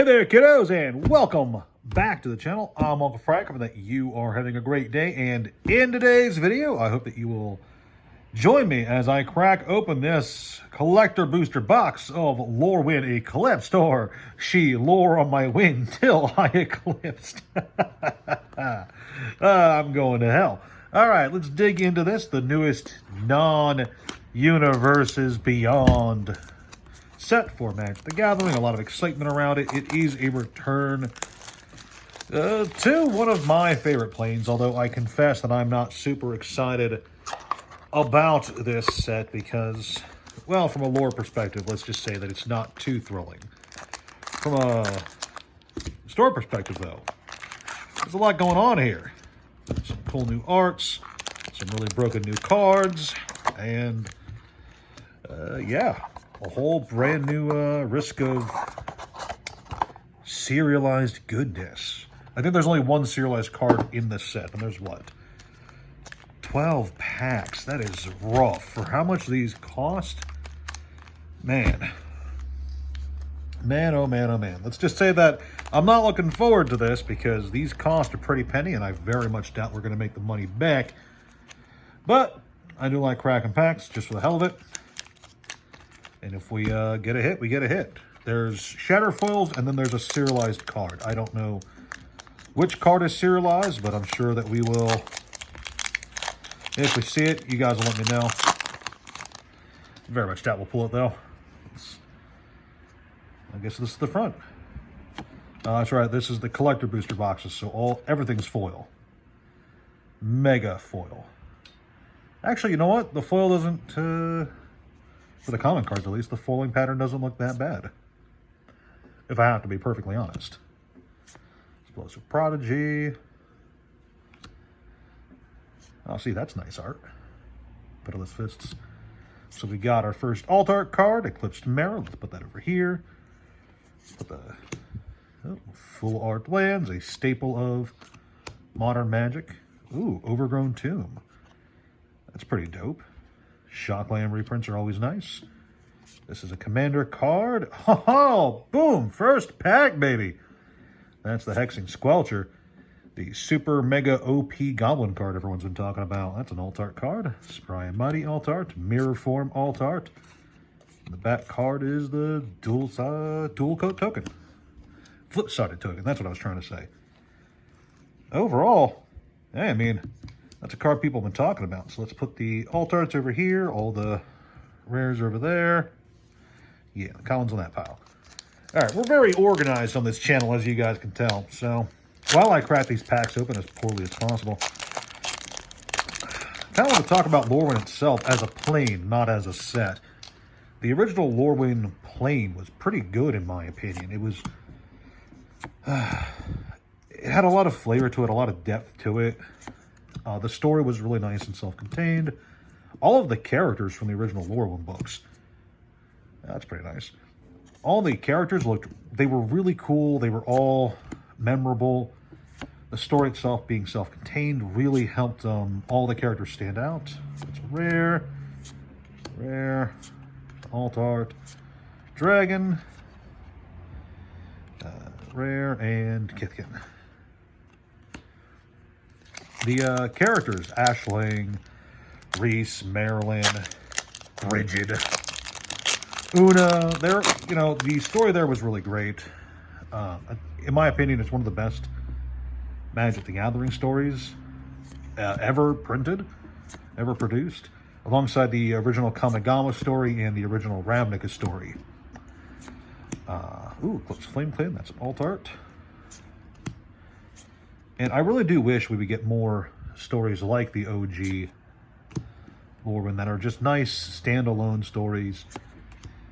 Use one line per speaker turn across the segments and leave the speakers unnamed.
Hey there, kiddos, and welcome back to the channel. I'm Uncle Frank. I hope that you are having a great day, and in today's video, I hope that you will join me as I crack open this collector booster box of Lorwyn Eclipsed, or she lore on my wing till I eclipsed. I'm going to hell. All right, let's dig into this, the newest non-universes beyond set for Magic the Gathering. A lot of excitement around it. It is a return to one of my favorite planes, although I confess that I'm not super excited about this set because, well, from a lore perspective, let's just say that it's not too thrilling. From a story perspective, though, there's a lot going on here. Some cool new arts, some really broken new cards, and yeah, a whole brand new risk of serialized goodness. I think there's only one serialized card in this set, and there's what? 12 packs. That is rough. For how much these cost? Man. Man, oh man, oh man. Let's just say that I'm not looking forward to this because these cost a pretty penny, and I very much doubt we're going to make the money back. But I do like cracking packs just for the hell of it. And if we get a hit, we get a hit. There's shatter foils, and then there's a serialized card. I don't know which card is serialized, but I'm sure that we will. If we see it, you guys will let me know. Very much doubt we'll pull it, though. I guess this is the front. That's right. This is the collector booster boxes, so everything's foil. Mega foil. Actually, you know what? The foil doesn't... for the common cards, at least, the foiling pattern doesn't look that bad. If I have to be perfectly honest. Explosive Prodigy. Oh, see, that's nice art. Pitiless Fists. So we got our first alt art card, Eclipsed Mirror. Let's put that over here. Put the full art lands, a staple of modern Magic. Ooh, Overgrown Tomb. That's pretty dope. Shockland reprints are always nice. This is a commander card. Oh, boom! First pack, baby! That's the Hexing Squelcher. The super mega OP goblin card everyone's been talking about. That's an alt art card. Spry and Mighty alt art. Mirror Form alt art. The back card is the dual coat token. Flip-sided token. That's what I was trying to say. Overall, hey, I mean, that's a card people have been talking about. So let's put the alt arts over here, all the rares over there. Yeah, the commons on that pile. All right, we're very organized on this channel, as you guys can tell. So while I crack these packs open as poorly as possible, I kind of want to talk about Lorwyn itself as a plane, not as a set. The original Lorwyn plane was pretty good, in my opinion. It was... it had a lot of flavor to it, a lot of depth to it. The story was really nice and self-contained. All of the characters from the original Lorwyn books. That's pretty nice. All the characters they were really cool. They were all memorable. The story itself being self-contained really helped all the characters stand out. It's rare, alt art, dragon, rare, and Kithkin. The characters, Ashling, Reese, Marilyn, Bridget, Una, the story there was really great. In my opinion, it's one of the best Magic the Gathering stories ever printed, ever produced, alongside the original Kamigawa story and the original Ravnica story. Eclipse Flame Clan, that's an alt art. And I really do wish we would get more stories like the OG Lorwyn that are just nice, standalone stories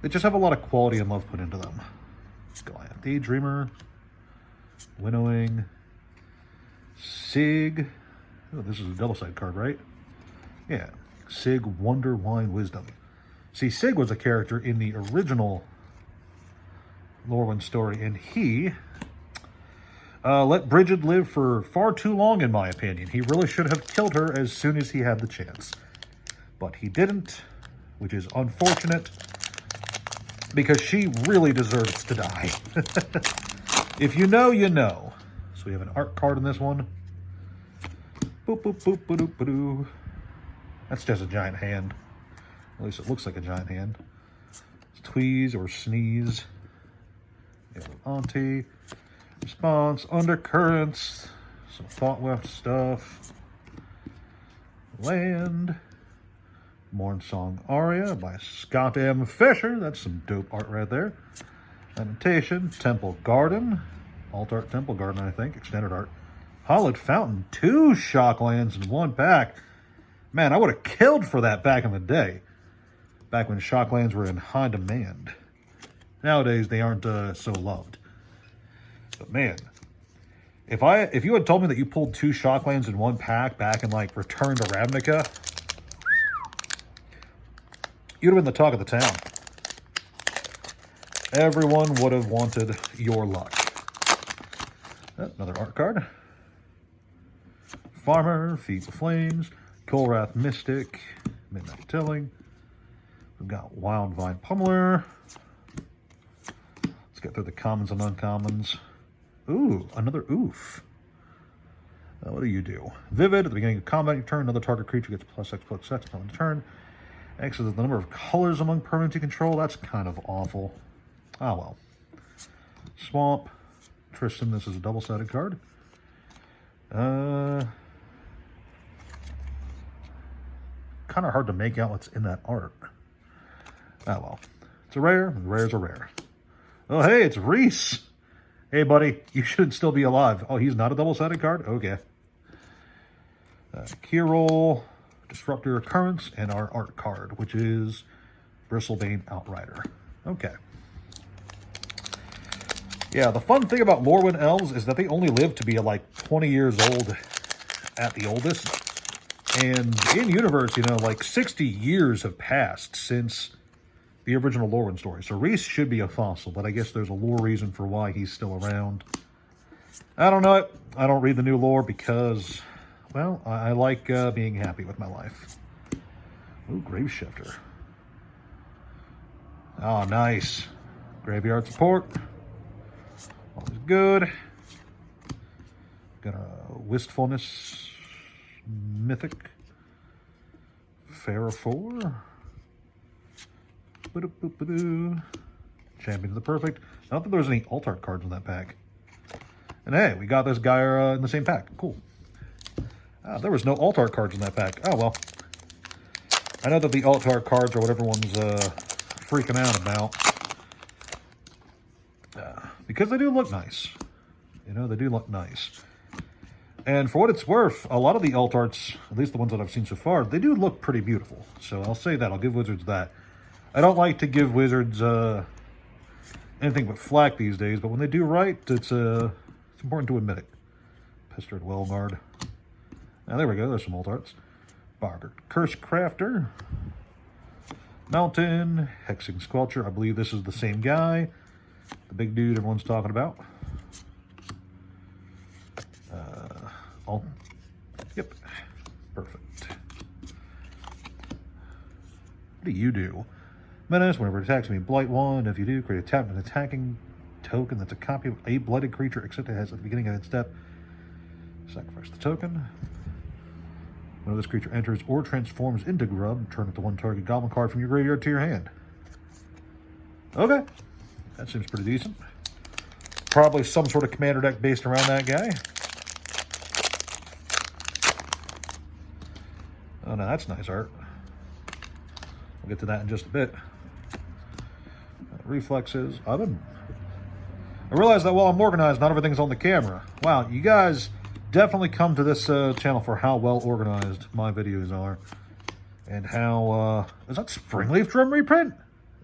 that just have a lot of quality and love put into them. Goliath Daydreamer, Winnowing, Sig. Oh, this is a double-sided card, right? Yeah. Sig, Wonder, Wine, Wisdom. See, Sig was a character in the original Lorwyn story, and he let Bridget live for far too long, in my opinion. He really should have killed her as soon as he had the chance. But he didn't, which is unfortunate, because she really deserves to die. If you know, you know. So we have an art card in this one. Boop, boop, boop, boop, boop, boop. That's just a giant hand. At least it looks like a giant hand. It's tweeze or sneeze. Auntie. Response. Undercurrents. Some thought-left stuff. Land. Morn Song Aria by Scott M. Fisher. That's some dope art right there. Annotation. Temple Garden. Alt Art Temple Garden, I think. Extended art. Hollowed Fountain. 2 Shocklands in 1 pack. Man, I would have killed for that back in the day. Back when Shocklands were in high demand. Nowadays, they aren't so loved. But man, if you had told me that you pulled 2 Shocklands in 1 pack back in like Return to Ravnica, you'd have been the talk of the town. Everyone would have wanted your luck. Another art card. Farmer, Feed the Flames, Kolrath Mystic, Midnight Tilling. We've got Wild Vine Pummeler. Let's get through the commons and uncommons. Ooh, another oof. What do you do? Vivid, at the beginning of combat, you turn, another target creature gets +X on the turn. X is the number of colors among permanents you control. That's kind of awful. Ah, well. Swamp. Tristan, this is a double-sided card. Kind of hard to make out what's in that art. Ah, well. It's a rare, and rares are rare. Oh, hey, it's Reese. Hey, buddy, you should still be alive. Oh, he's not a double-sided card? Okay. Keyroll, Disruptor Occurrence, and our art card, which is Bristlebane Outrider. Okay. Yeah, the fun thing about Lorwyn Elves is that they only live to be like 20 years old at the oldest. And in universe, you know, like 60 years have passed since the original Lorwyn story. So Reese should be a fossil, but I guess there's a lore reason for why he's still around. I don't know it. I don't read the new lore because, well, I like being happy with my life. Ooh, Grave Shifter. Oh, nice. Graveyard support. Always good. Got a Wistfulness Mythic. Pharaoh 4. Champion of the Perfect. Not that there's any alt art cards in that pack. And hey, we got this guy in the same pack. Cool. There was no alt art cards in that pack. Oh, well. I know that the alt art cards are what everyone's freaking out about. Because they do look nice. You know, they do look nice. And for what it's worth, a lot of the alt arts, at least the ones that I've seen so far, they do look pretty beautiful. So I'll say that. I'll give Wizards that. I don't like to give Wizards anything but flack these days, but when they do right, it's important to admit it. Pestered Wellguard. Now, there we go. There's some alt arts. Boggart Curse Crafter. Mountain. Hexing Squelcher. I believe this is the same guy. The big dude everyone's talking about. Yep. Perfect. What do you do? Menace, whenever it attacks me, Blight 1. If you do, create an attacking token that's a copy of a blighted creature, except it has at the beginning of its step. Sacrifice the token. When this creature enters or transforms into Grub, turn it to 1 target goblin card from your graveyard to your hand. Okay. That seems pretty decent. Probably some sort of commander deck based around that guy. Oh, no, that's nice art. We'll get to that in just a bit. Reflexes. I realize that while I'm organized, not everything's on the camera. Wow, you guys definitely come to this channel for how well organized my videos are. And how, is that Springleaf Drum reprint?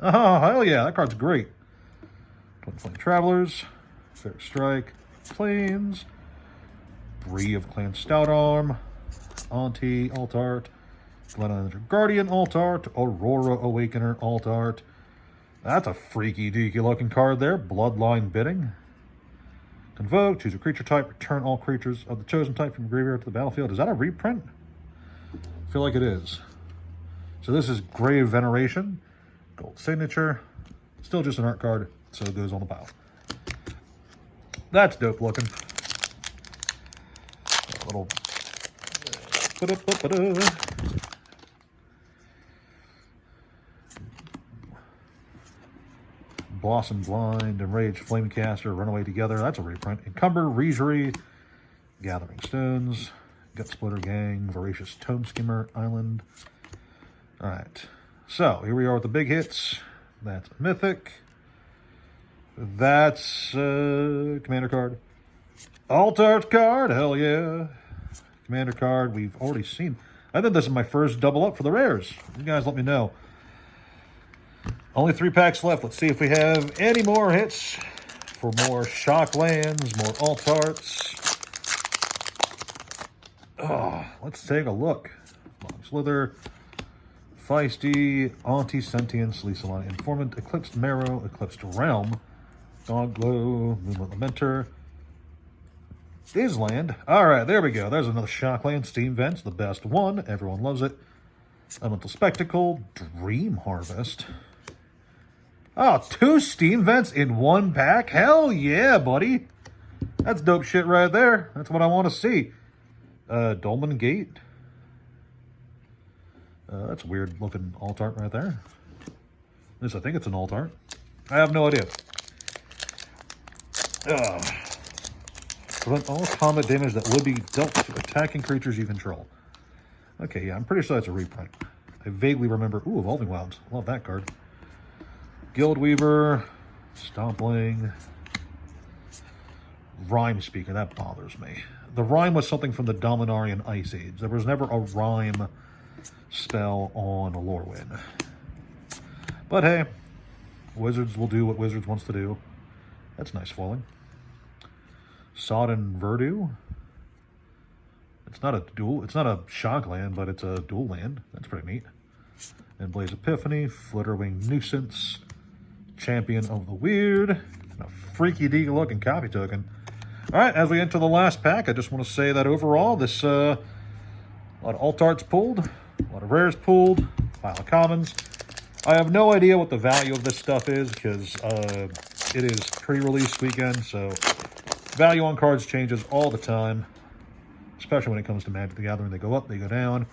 Oh, hell yeah, that card's great. Twin Flame Travelers, Fair Strike, Plains, Bree of Clan Stout Arm, Auntie Alt Art, Glenn Guardian Alt Art, Aurora Awakener Alt Art. That's a freaky deaky looking card there. Bloodline Bidding. Convoke, choose a creature type, return all creatures of the chosen type from your graveyard to the battlefield. Is that a reprint? I feel like it is. So this is Grave Veneration, gold signature. Still just an art card, so it goes on the pile. That's dope looking. A little... Blossom Blind, Enraged Flamecaster, Runaway Together. That's a reprint. Encumber, Regery, Gathering Stones, Gut Splitter Gang, Voracious Tome Skimmer Island. All right. So here we are with the big hits. That's Mythic. That's Commander card. Alt Art card. Hell yeah. Commander card. We've already seen. I think this is my first double up for the rares. You guys let me know. Only 3 packs left. Let's see if we have any more hits for more shock lands, more alt arts. Oh, let's take a look. Slither, Feisty, Anti-Sentience, Lisa Line, Informant, Eclipsed Marrow, Eclipsed Realm, Dog Glow, Moonlit Lamenter, Island. All right, there we go. There's another shock land. Steam Vents, the best one. Everyone loves it. Elemental Spectacle, Dream Harvest. Oh, 2 Steam Vents in 1 pack? Hell yeah, buddy. That's dope shit right there. That's what I want to see. Dolmen Gate. That's a weird looking alt art right there. At least I think it's an alt art. I have no idea. Prevent all combat damage that would be dealt to attacking creatures you control. Okay, yeah, I'm pretty sure that's a reprint. I vaguely remember... Ooh, Evolving Wilds. Love that card. Guildweaver, Stompling, Rhyme Speaker. That bothers me. The rhyme was something from the Dominarian Ice Age. There was never a rhyme spell on Lorwyn. But hey, Wizards will do what Wizards wants to do. That's nice falling. Sodden Verdure. It's not a dual. It's not a shock land, but it's a dual land. That's pretty neat. And Blaze Epiphany, Flitterwing Nuisance, Champion of the Weird, and a freaky deaky looking copy token. All right, as we enter the last pack, I just want to say that overall, this a lot of alt arts pulled, a lot of rares pulled, a pile of commons. I have no idea what the value of this stuff is because it is pre-release weekend, so value on cards changes all the time, especially when it comes to Magic the Gathering. They go up, they go down,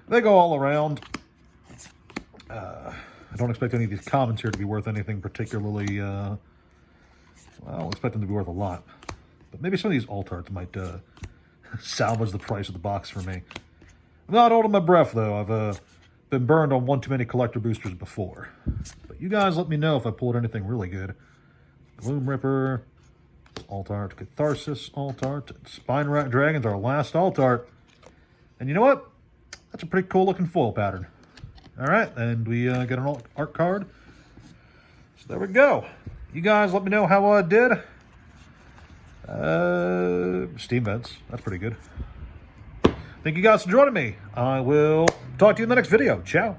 they go all around. I don't expect any of these commons here to be worth anything particularly, well, I expect them to be worth a lot. But maybe some of these alt arts might salvage the price of the box for me. I'm not holding my breath, though. I've been burned on one too many collector boosters before. But you guys let me know if I pulled anything really good. Gloom Ripper, alt art, Catharsis, alt art, Spine Rat Dragons, our last alt art. And you know what? That's a pretty cool looking foil pattern. All right, and we get an alt art card. So there we go. You guys let me know how I did. Steam Vents, that's pretty good. Thank you guys for joining me. I will talk to you in the next video. Ciao.